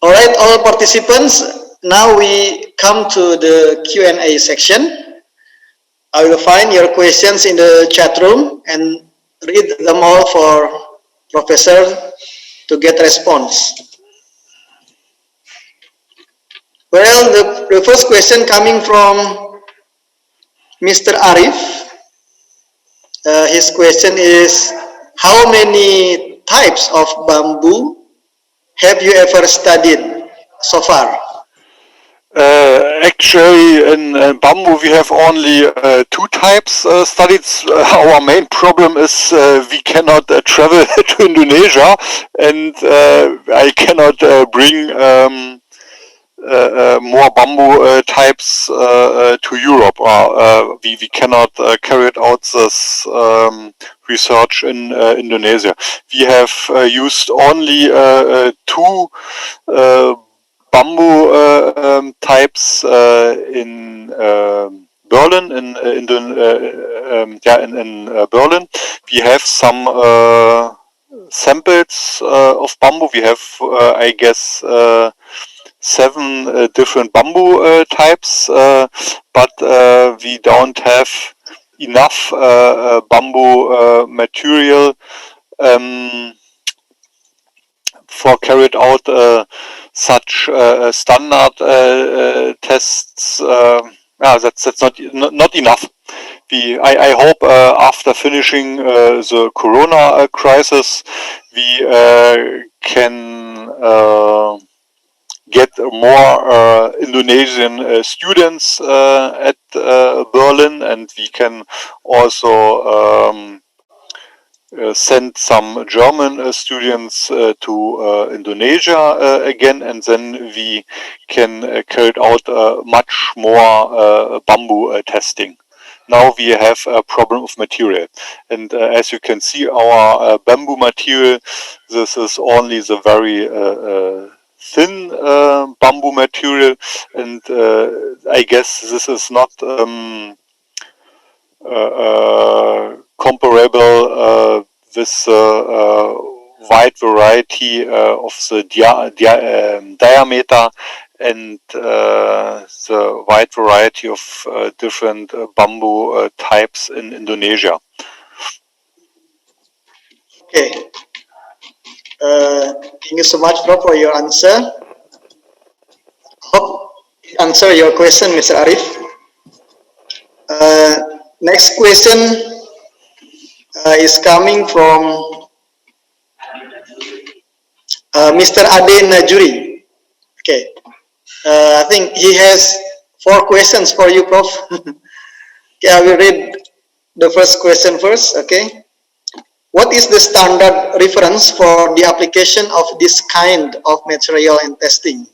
All right, all participants, now we come to the Q&A section. I will find your questions in the chat room and read them all for Professor to get response. Well, the first question coming from Mr. Arif. His question is, how many types of bamboo have you ever studied so far? Actually, in bamboo we have only two types studied. Our main problem is we cannot travel to Indonesia, and I cannot bring more bamboo types to Europe. We cannot carry out this research in Indonesia. We have used only two bamboo types in Berlin. In Berlin, we have some samples of bamboo. We have, I guess, 7 different bamboo types, but we don't have enough bamboo material for carried out such standard tests. That's not enough. I hope after finishing the Corona crisis, we can get more Indonesian students at Berlin, and we can also send some German students to Indonesia again, and then we can carry out much more bamboo testing. Now we have a problem of material, and as you can see, our bamboo material, this is only the very thin bamboo material, and I guess this is not comparable with wide variety of the diameter and the wide variety of different bamboo types in Indonesia. Okay. Thank you so much, Prof, for your answer. Hope answer your question, Mr. Arif. Next question is coming from Mr. Ade Najuri. Okay. I think he has 4 questions for you, Prof. Okay, I will read the first question first. Okay. What is the standard reference for the application of this kind of material and testing?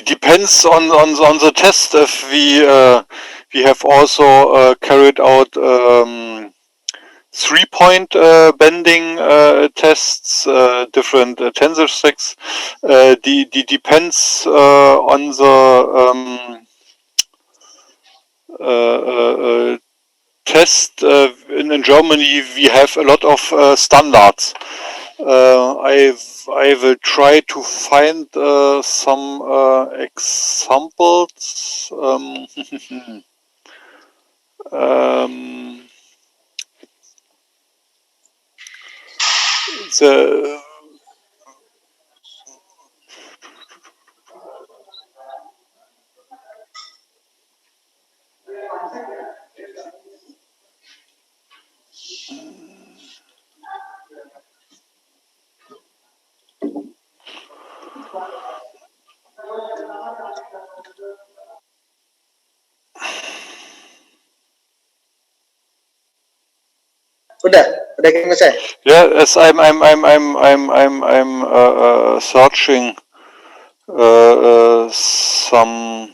Depends on the test. If we have also carried out 3-point bending tests, different tensor strengths. Depends on the test. In Germany, we have a lot of standards. I will try to find some examples. The Udah kita selesai. yes, I'm searching some.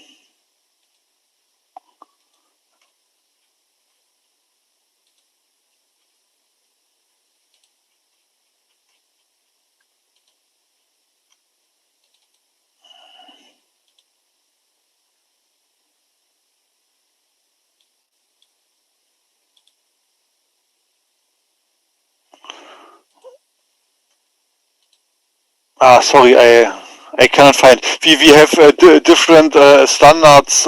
Sorry, I cannot find. We have different standards,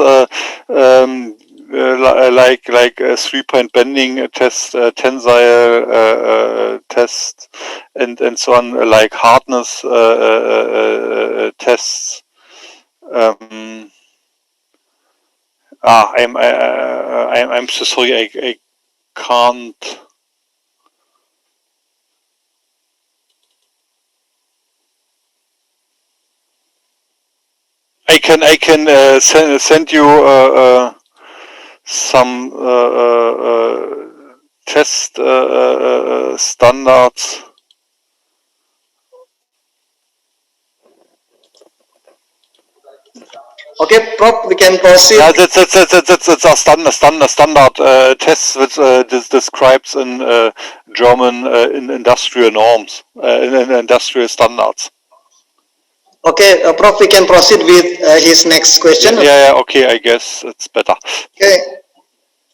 like 3-point bending test, tensile test, and so on, like hardness tests. I'm so sorry. I can't. I can send you some test standards. Okay, Prof, we can proceed. Yeah, that's a standard test which describes in German in industrial norms, in industrial standards. Okay, Prof, we can proceed with his next question. Yeah, okay, I guess it's better. Okay,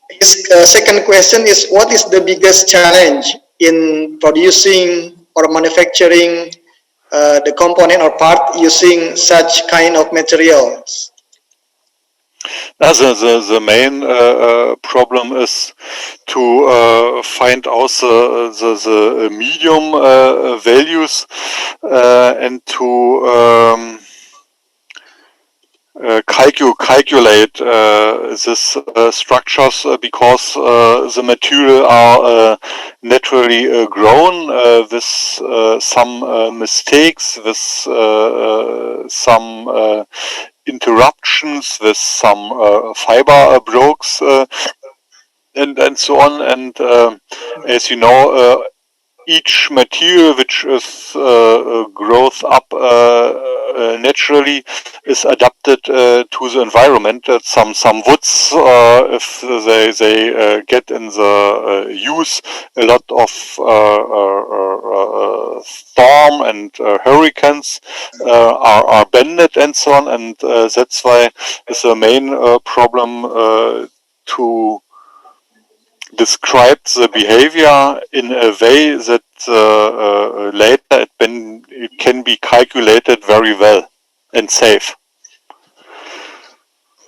his second question is, what is the biggest challenge in producing or manufacturing the component or part using such kind of materials? The main problem is to find out the medium values and to calculate these structures because the material are naturally grown with some mistakes, with some interruptions, with some fiber breaks and so on. And as you know, each material which is growth up naturally is adapted to the environment. Some woods, if they get in the use a lot of storm and hurricanes, are bended and so on, and that's why it's the main problem to describe the behavior in a way that later it can be calculated very well and safe.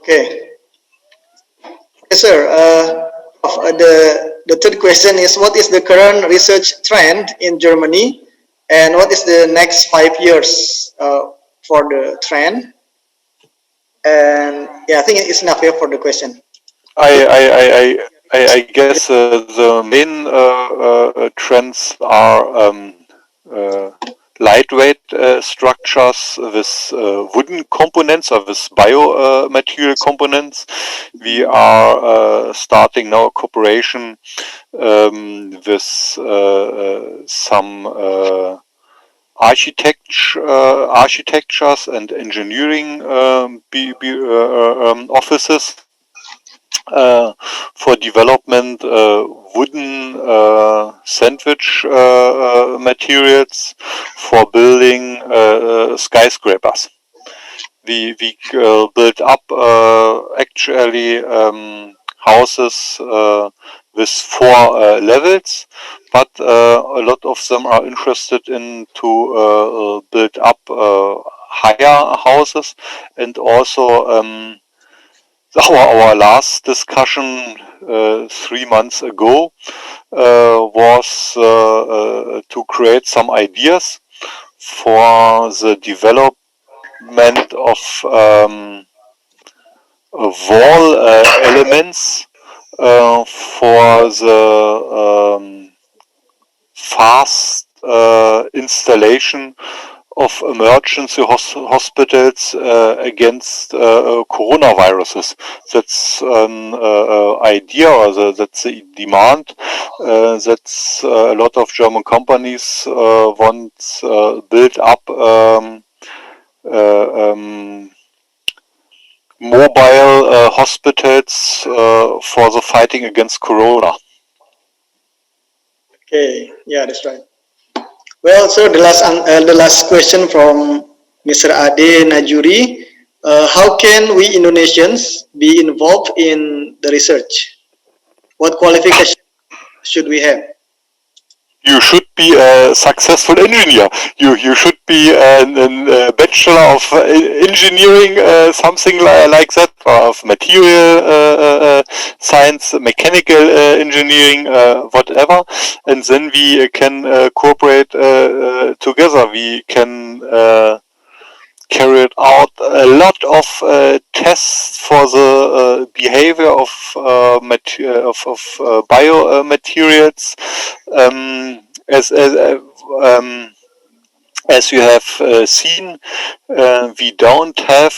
Okay. Yes, sir. The third question is, what is the current research trend in Germany, and what is the next 5 years for the trend? And yeah, I think it's enough here for the question. I guess the main trends are lightweight structures with wooden components or with biomaterial components. We are starting now a cooperation with some architectures and engineering offices for development wooden sandwich materials for building skyscrapers. We built up actually houses with 4 levels, but a lot of them are interested in to build up higher houses, and also our last discussion 3 months ago was to create some ideas for the development of wall elements for the fast installation of emergency hospitals against coronaviruses. That's an idea, or that's the demand. That's a lot of German companies want build up mobile hospitals for the fighting against corona. Okay, yeah, that's right. Well, sir, the last question from Mr. Ade Najuri. How can we Indonesians be involved in the research? What qualifications should we have? you should be a successful engineer. You should be a bachelor of engineering, something like that, or of material science, mechanical engineering, whatever. And then we can cooperate together. We can carried out a lot of tests for the behavior of biomaterials. As you have seen, we don't have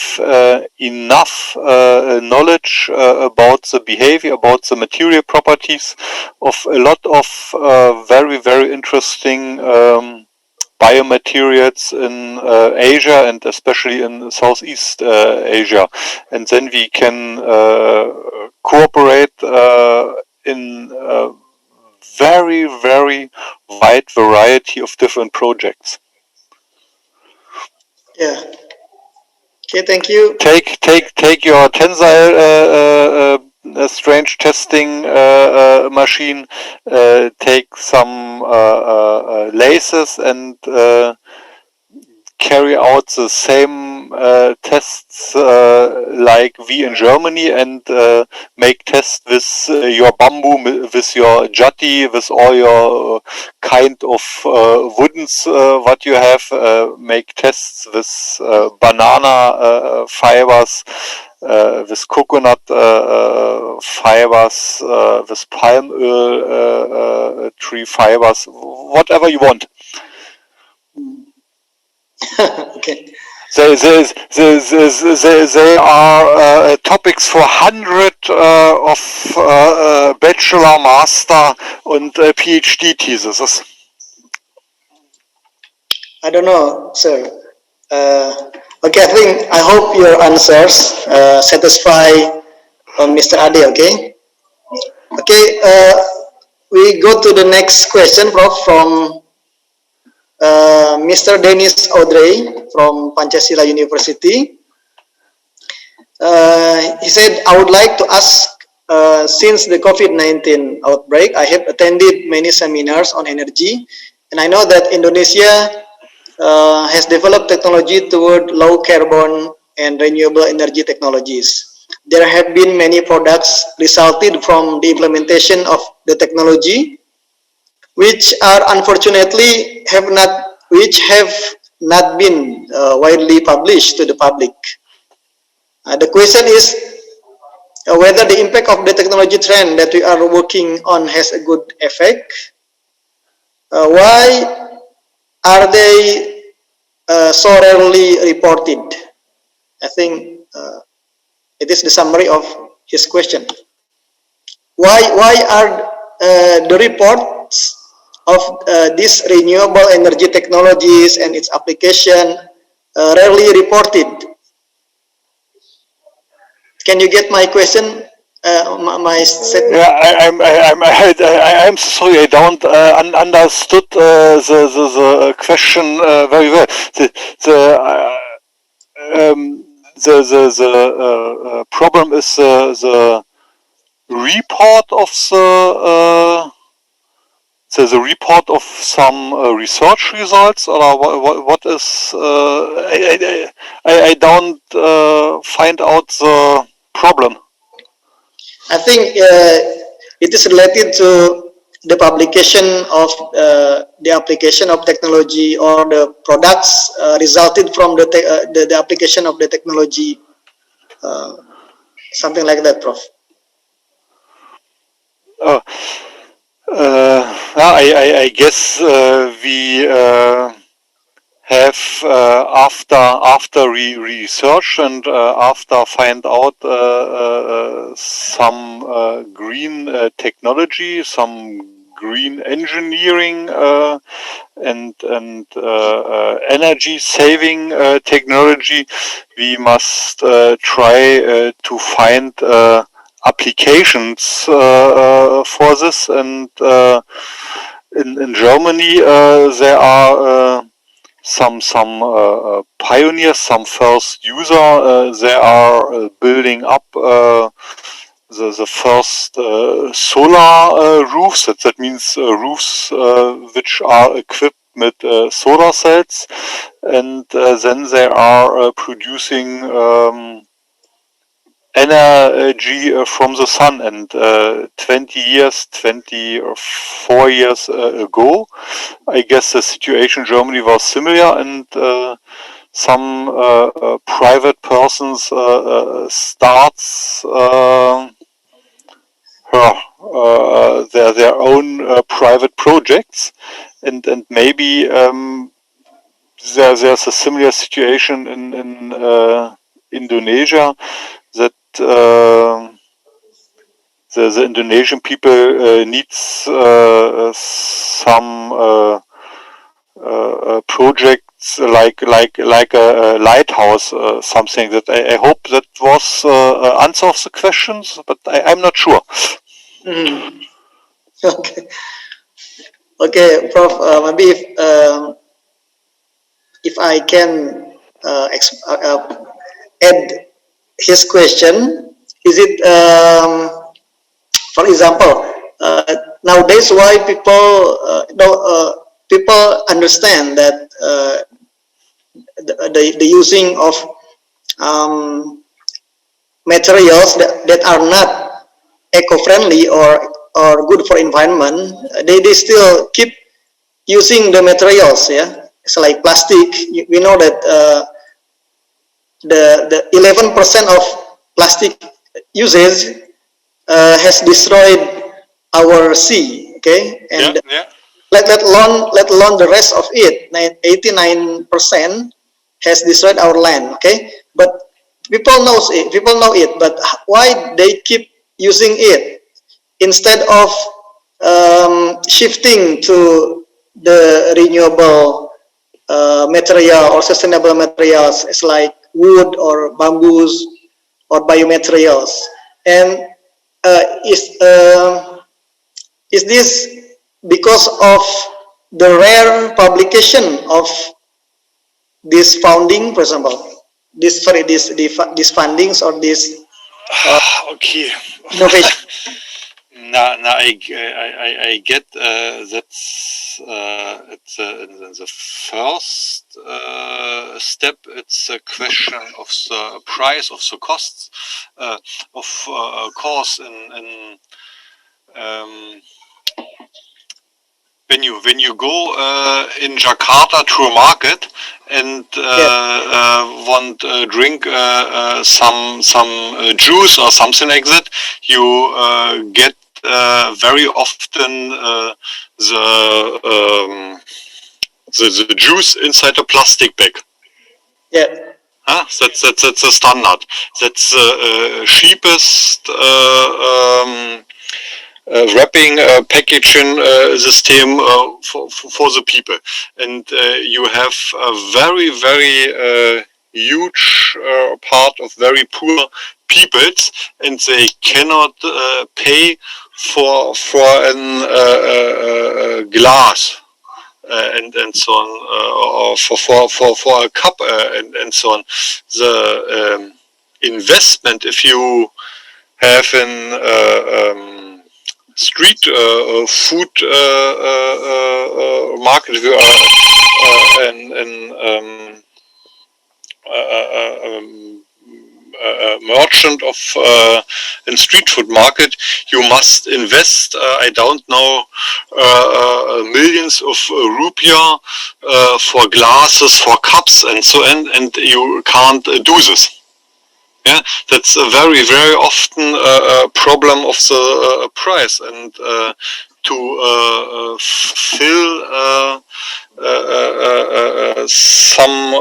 enough knowledge about the behavior, about the material properties of a lot of very, very interesting biomaterials in Asia, and especially in Southeast Asia. And then we can cooperate in a very, very wide variety of different projects. Yeah. Okay, thank you. Take your tensile strange testing machine. Take some laces and carry out the same tests like we in Germany, and make tests with your bamboo, with your jati, with all your kind of woodens what you have. Make tests with banana fibers, with coconut fibers, with palm oil tree fibers, whatever you want. Okay. They are topics for hundreds of bachelor, master and PhD theses. I don't know, sir. Okay, I hope your answers satisfy Mr. Ade. Okay. Okay. We go to the next question, Prof, from Mr. Dennis Audrey from Pancasila University. He said, I would like to ask, since the COVID-19 outbreak, I have attended many seminars on energy, and I know that Indonesia has developed technology toward low carbon and renewable energy technologies. There have been many products resulted from the implementation of the technology, which are unfortunately have not been widely published to the public. The question is whether the impact of the technology trend that we are working on has a good effect. Why are they so rarely reported? I think it is the summary of his question. Why are the reports of these renewable energy technologies and its application rarely reported? Can you get my question? My statement? Yeah, I'm sorry, I don't understood the question very well. The problem is the report of the report of some research results, or what is I don't find out the problem. I think it is related to the publication of the application of technology, or the products resulted from the application of the technology, something like that, Prof. I guess we have after research and after find out some green technology, some green engineering and energy saving technology, we must try to find applications for this. And in Germany there are some pioneers, some first user. They are building up the first solar roofs. That means roofs which are equipped with solar cells, and then they are producing energy from the sun. And 24 years ago, I guess the situation in Germany was similar, and some private persons starts their own private projects, and maybe there's a similar situation in Indonesia, that the Indonesian people needs some projects like a lighthouse, something that I hope that was answers the questions, but I'm not sure. Okay. Okay, Prof. Maybe if I can add his question, is it, for example, nowadays why people understand that the using of materials that are not eco-friendly or good for environment, they still keep using the materials, yeah. It's like plastic. We know that the 11% of plastic usage has destroyed our sea, okay, and let alone the rest of it. 89% has destroyed our land, okay. But people know it, but why they keep using it instead of shifting to the renewable material or sustainable materials, it's like wood or bamboos or biomaterials. And is this because of the rare publication of this founding, for example, this fundings or this okay. innovation? Now I get that's it's the first step. It's a question of the price, of the costs, of course. In when you go in Jakarta to a market and want to drink some juice or something like that, you get very often the juice inside a plastic bag. Yeah. That's a standard. That's the cheapest wrapping packaging system for the people, and you have a very huge part of very poor peoples, and they cannot pay for an glass and so on, or for a cup and so on. The investment, if you have an street food market, if you are a merchant of in street food market, you must invest I don't know millions of rupiah for glasses, for cups and so on, and you can't do this. Yeah, that's a very often a problem of the price, and to fill some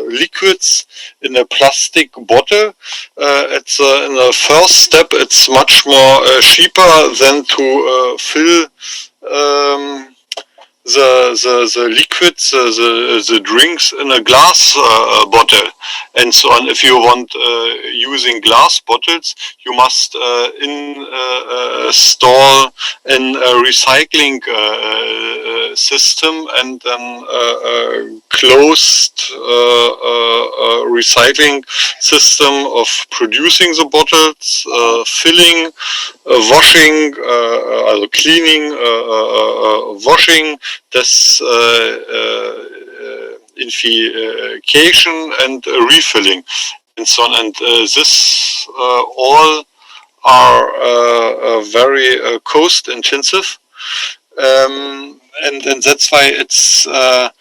liquids in a plastic bottle, it's in the first step it's much more cheaper than to fill the liquids, the drinks in a glass bottle, and so on. If you want using glass bottles, you must install a recycling system and then closed recycling system of producing the bottles, filling, washing, also cleaning, washing, das Infication and refilling and so on. And this all are very cost intensive, and that's why it's the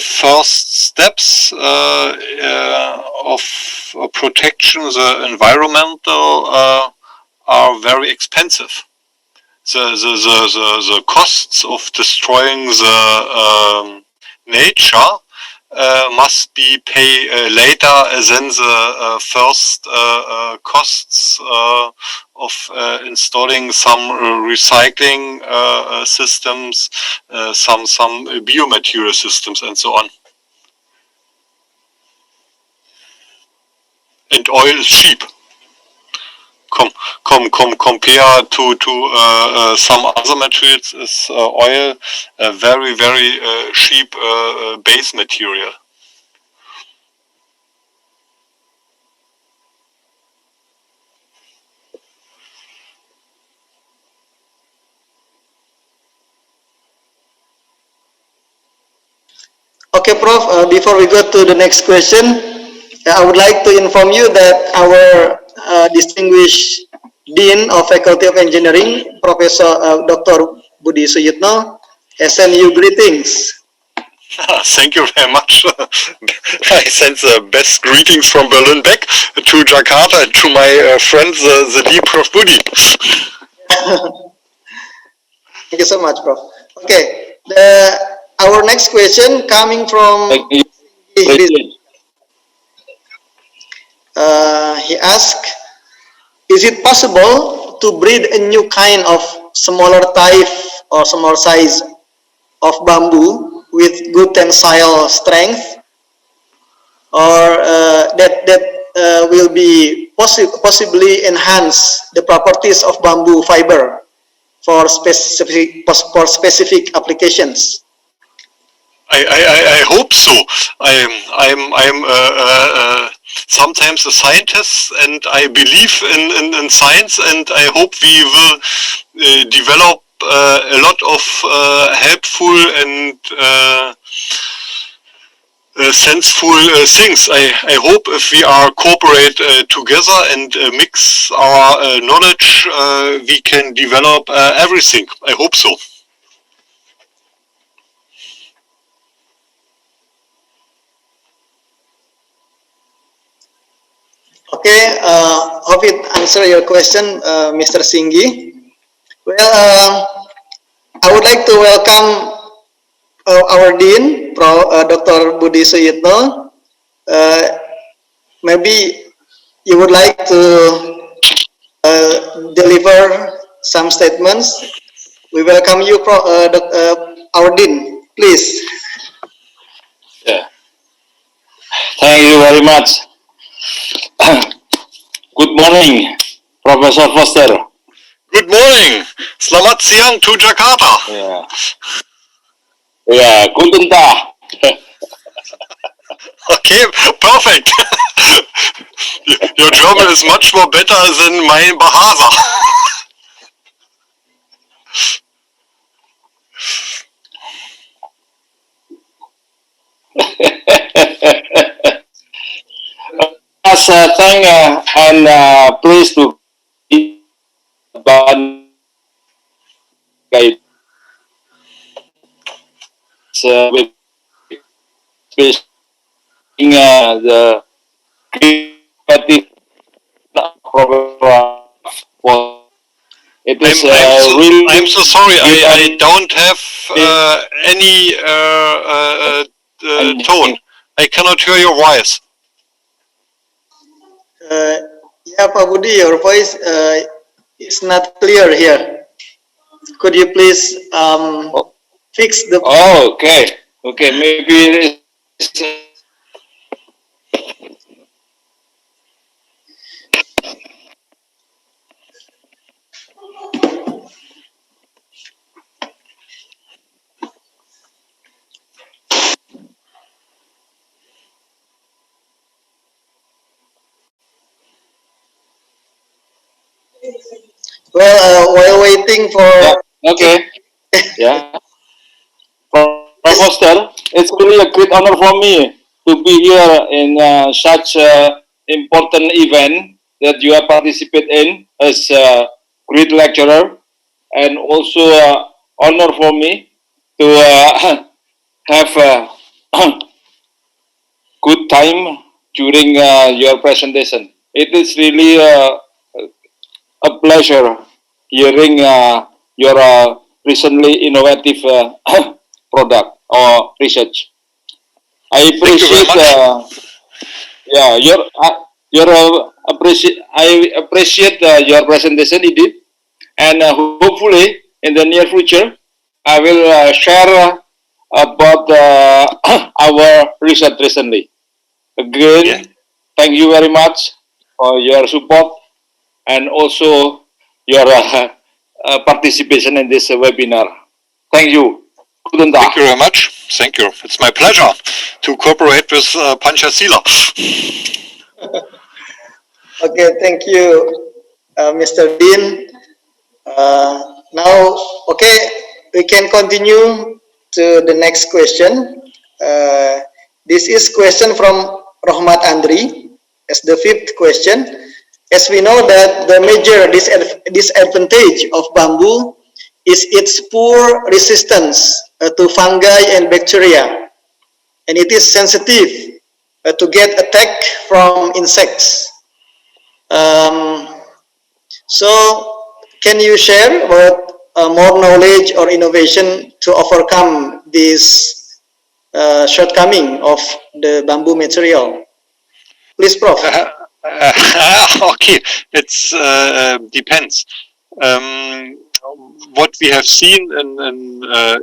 first steps of protection the environmental are very expensive. The costs of destroying the nature must be paid later than the first costs of installing some recycling systems, some biomaterial systems, and so on. And oil is cheap. Compared to some other materials, is oil a very cheap base material. Okay, Prof, before we go to the next question, I would like to inform you that our distinguished Dean of Faculty of Engineering, Professor Dr. Budi Suyitno, has sent you greetings. Thank you very much. I send the best greetings from Berlin back to Jakarta and to my friends, the dear Prof. Budi. Thank you so much, Prof. Okay, our next question coming from he asked, is it possible to breed a new kind of smaller type or smaller size of bamboo with good tensile strength, or that will be possibly enhance the properties of bamboo fiber for specific applications? I hope so. I'm sometimes a scientist, and I believe in science, and I hope we will develop a lot of helpful and senseful things. I hope if we are cooperate together and mix our knowledge, we can develop everything. I hope so. Okay, hope it answer your question, Mr. Singgi. Well, I would like to welcome our Dean, Dr. Budi Suyitno. Maybe you would like to deliver some statements. We welcome you, our Dean, please. Yeah. Thank you very much. Good morning, Professor Foster. Good morning. Selamat siang to Jakarta. Yeah. Yeah, guten Tag. Okay, perfect. Your German is much more better than my Bahasa. Thank and pleased to be with the creative program. It is really. I'm so sorry. I don't have any tone. I cannot hear your voice. Yeah, Pak Budi, your voice is not clear here. Could you please fix the. Oh, okay. Okay, maybe it's, Well, while waiting for yeah, okay. Yeah. Prof. this, Foster, it's really a great honor for me to be here in such important event that you have participated in as a great lecturer, and also honor for me to have a good time during your presentation. It is really a pleasure hearing your recently innovative product or research. I Thank you very appreciate, much. yeah, I appreciate your presentation indeed, and hopefully in the near future I will share about our research recently. Yeah. Again, thank you very much for your support and also your participation in this webinar. Thank you. Guten Thank Tag. you very much. Thank you. It's my pleasure to cooperate with Panchasila. okay, thank you, Mr. Dean. Now, okay, we can continue to the next question. Uh, this is question from Rohmat Andri as the fifth question. As we know that the major disadvantage of bamboo is its poor resistance to fungi and bacteria, and it is sensitive to get attacked from insects. Um, so, can you share about more knowledge or innovation to overcome this shortcoming of the bamboo material? Please, Prof. Okay, it's depends. Um, what we have seen in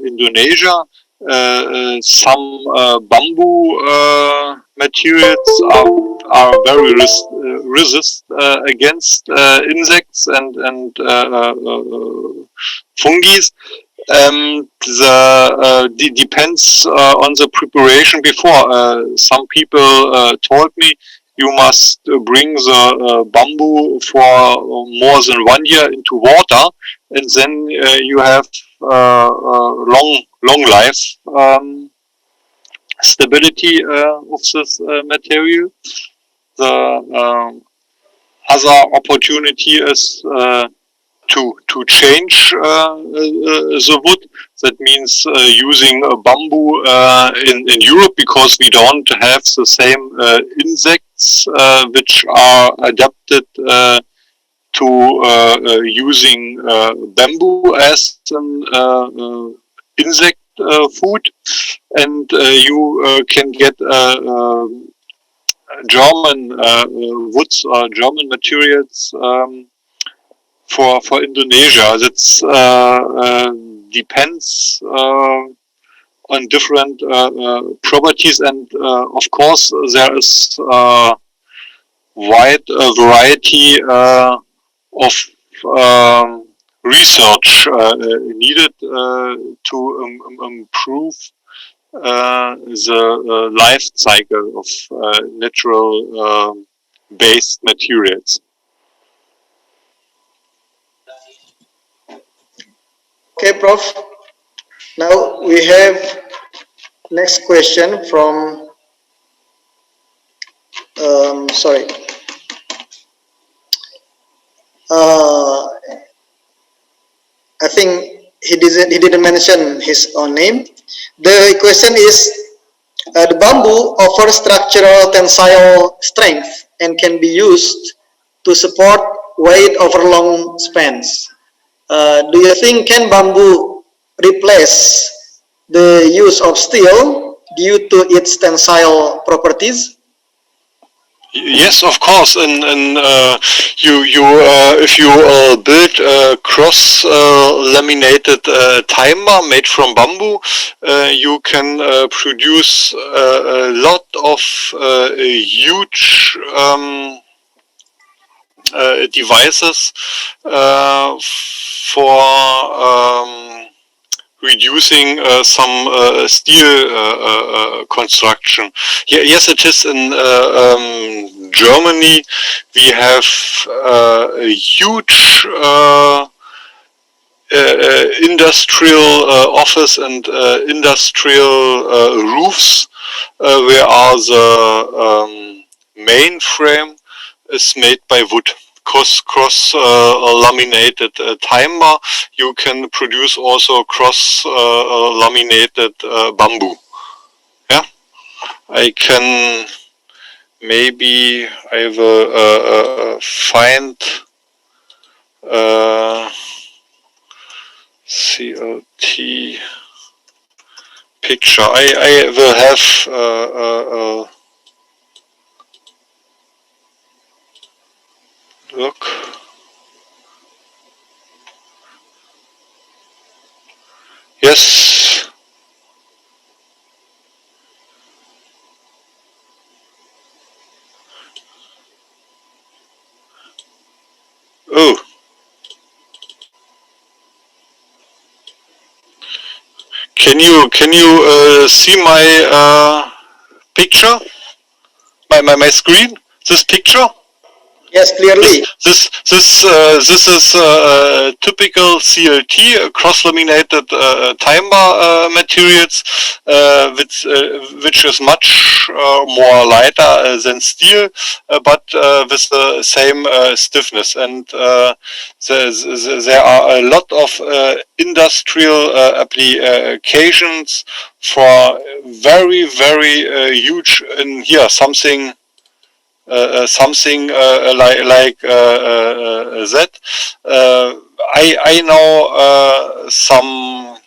Indonesia, some bamboo materials are very resist against insects and fungi. Depends on the preparation before. Some people told me you must bring the bamboo for more than 1 year into water, and then you have long life stability of this material. The other opportunity is to change the wood. That means using bamboo in Europe, because we don't have the same insects which are adapted to using bamboo as an insect food, and you can get German woods or German materials for Indonesia. That's depends on different properties, and of course there is wide variety of research needed to improve the life cycle of natural based materials. Okay, Prof. Now we have next question from, sorry, I think he didn't mention his own name. The question is, the bamboo offers structural tensile strength and can be used to support weight over long spans. Do you think can bamboo replace the use of steel due to its tensile properties? Yes, of course, and if you build a cross laminated timer made from bamboo, you can produce a lot of huge devices for reducing some steel construction. Yes, it is in Germany. We have a huge industrial office and industrial roofs where the mainframe is made by wood. Cross laminated timber. You can produce also cross laminated bamboo. Yeah, I can maybe I will find CLT picture. I will have look. Yes. Oh. Can you see my picture? My screen? This picture? Yes, clearly. This is typical CLT cross-laminated timber materials, which is much more lighter than steel, but with the same stiffness. And there are a lot of industrial applications for very huge. And here something. Something like that. I know some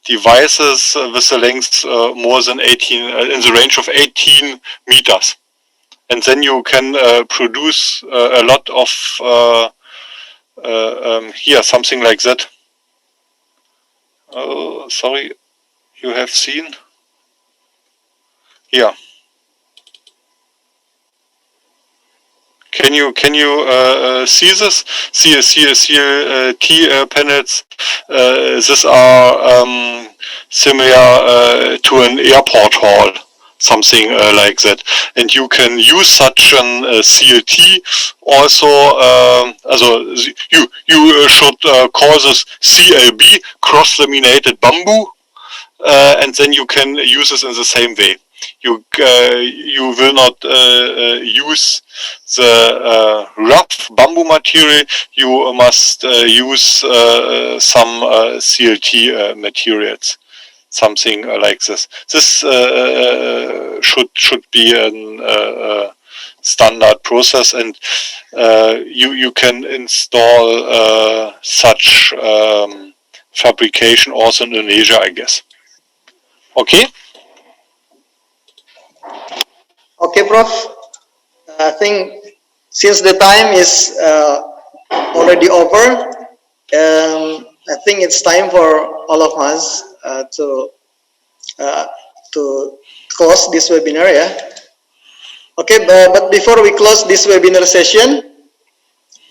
devices with a length more than 18 in the range of 18 meters, and then you can produce a lot of here something like that. Oh, sorry, you have seen here. Can you see this? CLT panels. These are similar to an airport hall, something like that. And you can use such an CLT also. Also, you should call this CLB, cross-laminated bamboo, and then you can use this in the same way. You will not use the rough bamboo material. You must use some CLT materials, something like this. This should be a standard process, and you can install such fabrication also in Indonesia, I guess. Okay. Okay, Prof. I think since the time is already over, I think it's time for all of us to close this webinar. Yeah. Okay, but before we close this webinar session,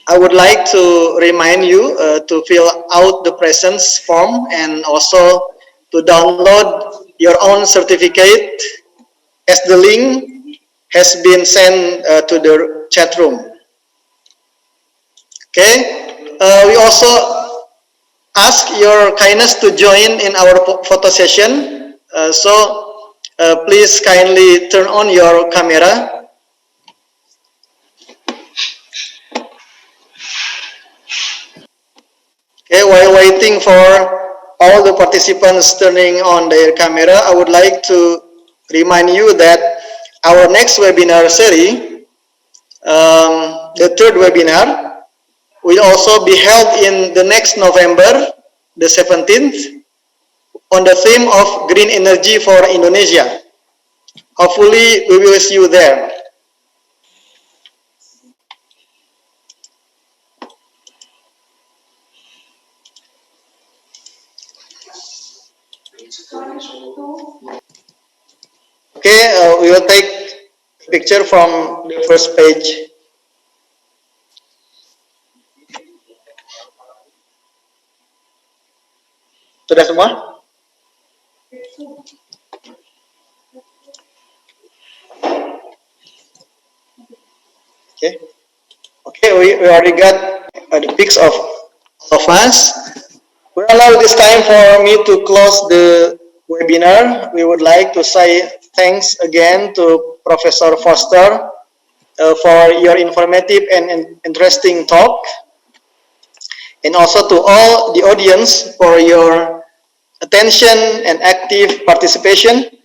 I would like to remind you to fill out the presence form and also to download your own certificate as the link has been sent to the chat room. Okay, we also ask your kindness to join in our photo session. So please kindly turn on your camera. Okay, while waiting for all the participants turning on their camera, I would like to remind you that our next webinar series, the third webinar, will also be held in the next November, the 17th, on the theme of green energy for Indonesia. Hopefully, we will see you there. Okay, we will take a picture from the first page. Sudah semua? Okay. Okay, we already got the pics of all of us. We allow this time for me to close the webinar. We would like to say thanks again to Professor Foster for your informative and interesting talk, and also to all the audience for your attention and active participation.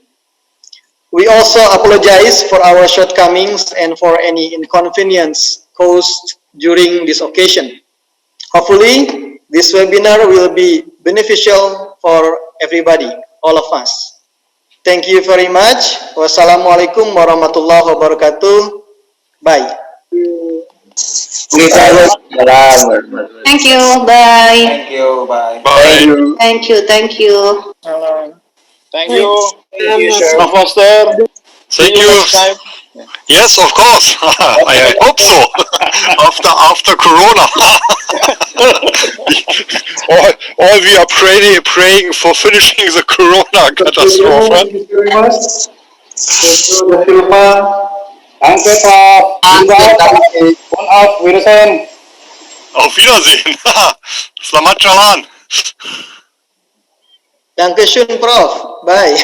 We also apologize for our shortcomings and for any inconvenience caused during this occasion. Hopefully, this webinar will be beneficial for everybody, all of us. Thank you very much. Wassalamualaikum warahmatullahi wabarakatuh. Bye. Thank you. Bye. Thank you. Bye. Bye. Thank you. Thank you. Thank you, Thank you, sir. Prof. Foster. See Thank you you. next time. Yes, of course. I hope so. after Corona. all we are praying for finishing the Corona catastrophe. Thank you very much. Silva. Danke, Prof. Auf Wiedersehen. Auf Wiedersehen. Selamat jalan. Dankeschön, Prof. Bye.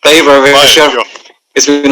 Thank you, Bye. Professor. Thank you. It's been